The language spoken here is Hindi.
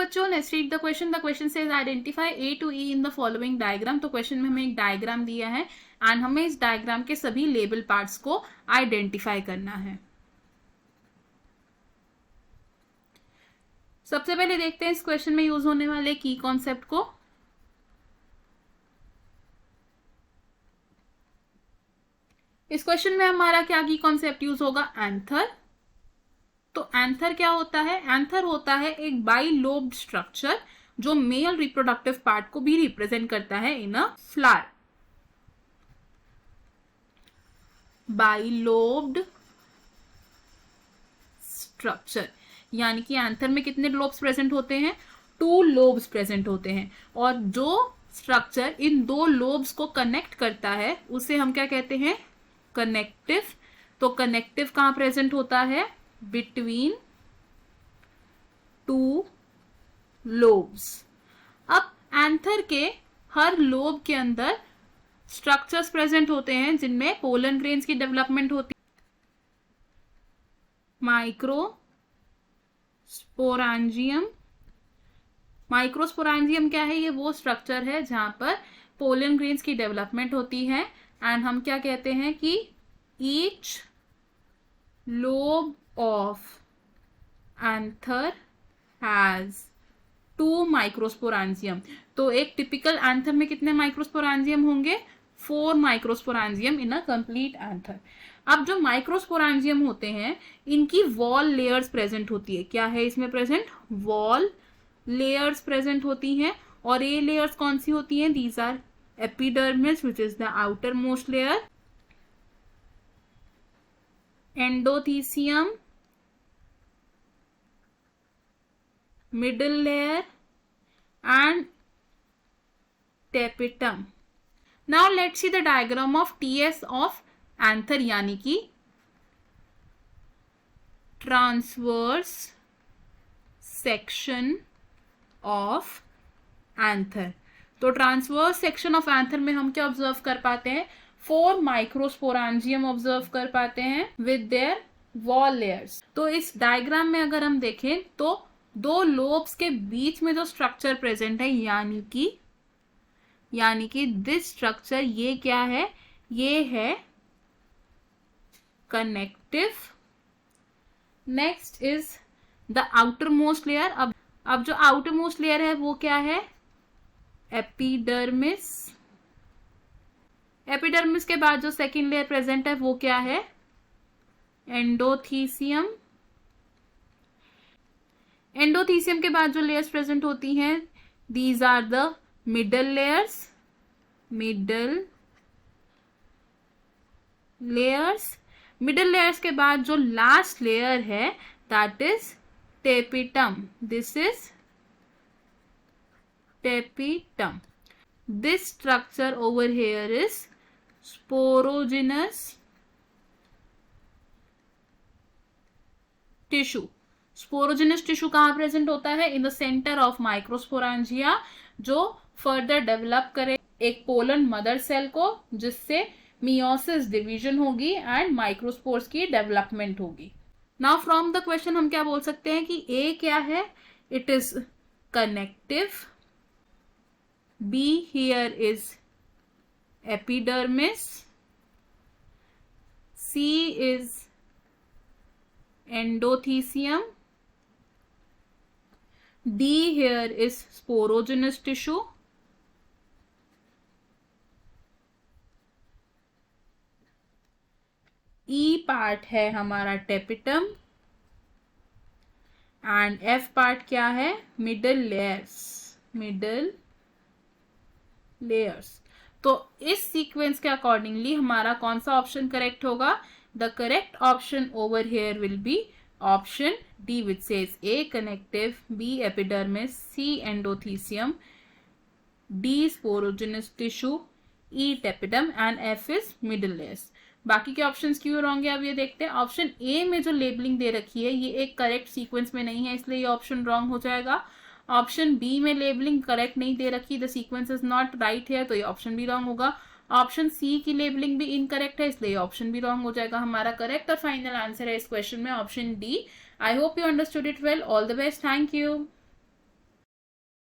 बच्चों, let's read the question. The question says identify A to E in the following diagram. तो क्वेश्चन में हमें एक डायग्राम दिया है एंड हमें इस डायग्राम के सभी लेबल पार्ट्स को आइडेंटिफाई करना है. सबसे पहले देखते हैं इस क्वेश्चन में यूज होने वाले की कॉन्सेप्ट को. इस क्वेश्चन में हमारा क्या की कॉन्सेप्ट यूज होगा? एंथर. तो एंथर क्या होता है? एंथर होता है एक बाइलोब्ड स्ट्रक्चर जो मेल रिप्रोडक्टिव पार्ट को भी रिप्रेजेंट करता है इन अ फ्लावर. बाइलोब्ड स्ट्रक्चर यानी कि एंथर में कितने लोब्स प्रेजेंट होते हैं? 2 लोब्स प्रेजेंट होते हैं. और जो स्ट्रक्चर इन 2 लोब्स को कनेक्ट करता है उसे हम क्या कहते हैं? कनेक्टिव. तो कनेक्टिव कहां प्रेजेंट होता है? Between 2 lobes. अब एंथर के हर लोब के अंदर स्ट्रक्चर्स प्रेजेंट होते हैं जिनमें पोलन ग्रेन्स की डेवलपमेंट होती है. माइक्रोस्पोरांजियम. माइक्रोस्पोरांजियम क्या है? ये वो स्ट्रक्चर है जहां पर पोलन ग्रेन्स की डेवलपमेंट होती है. एंड हम क्या कहते हैं कि each lobe of anther has 2 microsporangium. तो एक टिपिकल एंथर में कितने माइक्रोस्पोरांजियम होंगे? 4 माइक्रोस्पोरांजियम इन अ कंप्लीट एंथर. अब जो माइक्रोस्पोरांजियम होते हैं इनकी वॉल लेयर्स प्रेजेंट होती है. क्या है इसमें प्रेजेंट? वॉल लेयर्स प्रेजेंट होती हैं. और ये लेयर्स कौन सी होती हैं? These are epidermis which is the outer most layer, endothecium, middle layer and tapetum. Now let's see the diagram of TS of anther यानी कि transverse section of anther. तो ट्रांसवर्स सेक्शन ऑफ एंथर में हम क्या ऑब्जर्व कर पाते हैं? 4 माइक्रोस्पोरांजियम ऑब्जर्व कर पाते हैं विद देयर वॉल लेयर्स. तो इस डायग्राम में अगर हम देखें तो 2 लोब्स के बीच में जो स्ट्रक्चर प्रेजेंट है यानी कि दिस स्ट्रक्चर ये क्या है? ये है connective. Next is the outer most layer. अब जो आउटर मोस्ट लेयर है वो क्या है? एपिडर्मिस. एपिडर्मिस के बाद जो सेकेंड लेयर प्रेजेंट है वो क्या है? एंडोथीसियम. एंडोथीसियम के बाद जो लेयर्स प्रेजेंट होती हैं these are the middle layers. Middle layers के बाद जो लास्ट लेयर है that is tapetum. This is tapetum. This structure over here is sporogenous tissue. Sporogenous tissue कहां प्रेजेंट होता है? In the center of microsporangia, जो फर्दर डेवलप करे एक पोलन मदर सेल को जिससे मियोसिस डिवीजन होगी एंड माइक्रोस्पोर्स की डेवलपमेंट होगी. नाउ फ्रॉम द क्वेश्चन हम क्या बोल सकते हैं कि ए क्या है? It is connective. B here is epidermis. C is endothecium. D here is sporogenous tissue. E part है हमारा tapetum and F part क्या है? middle layers. तो इस सीक्वेंस के अकॉर्डिंगली हमारा कौन सा ऑप्शन करेक्ट होगा? The correct option over here will be option D, which says A connective, B epidermis, C endothecium, D sporogenous tissue, E tapetum and F is middle layers. बाकी के ऑप्शंस क्यों रॉन्ग है अब ये देखते हैं. ऑप्शन ए में जो लेबलिंग दे रखी है ये एक करेक्ट सीक्वेंस में नहीं है इसलिए ये ऑप्शन रॉन्ग हो जाएगा. ऑप्शन बी में लेबलिंग करेक्ट नहीं दे रखी, the sequence is not right है, तो ये ऑप्शन भी रॉन्ग होगा. ऑप्शन सी की लेबलिंग भी इनकरेक्ट है इसलिए ऑप्शन भी रॉन्ग हो जाएगा. हमारा करेक्ट और फाइनल आंसर है इस क्वेश्चन में option D. I hope you understood it well. All the best. Thank you.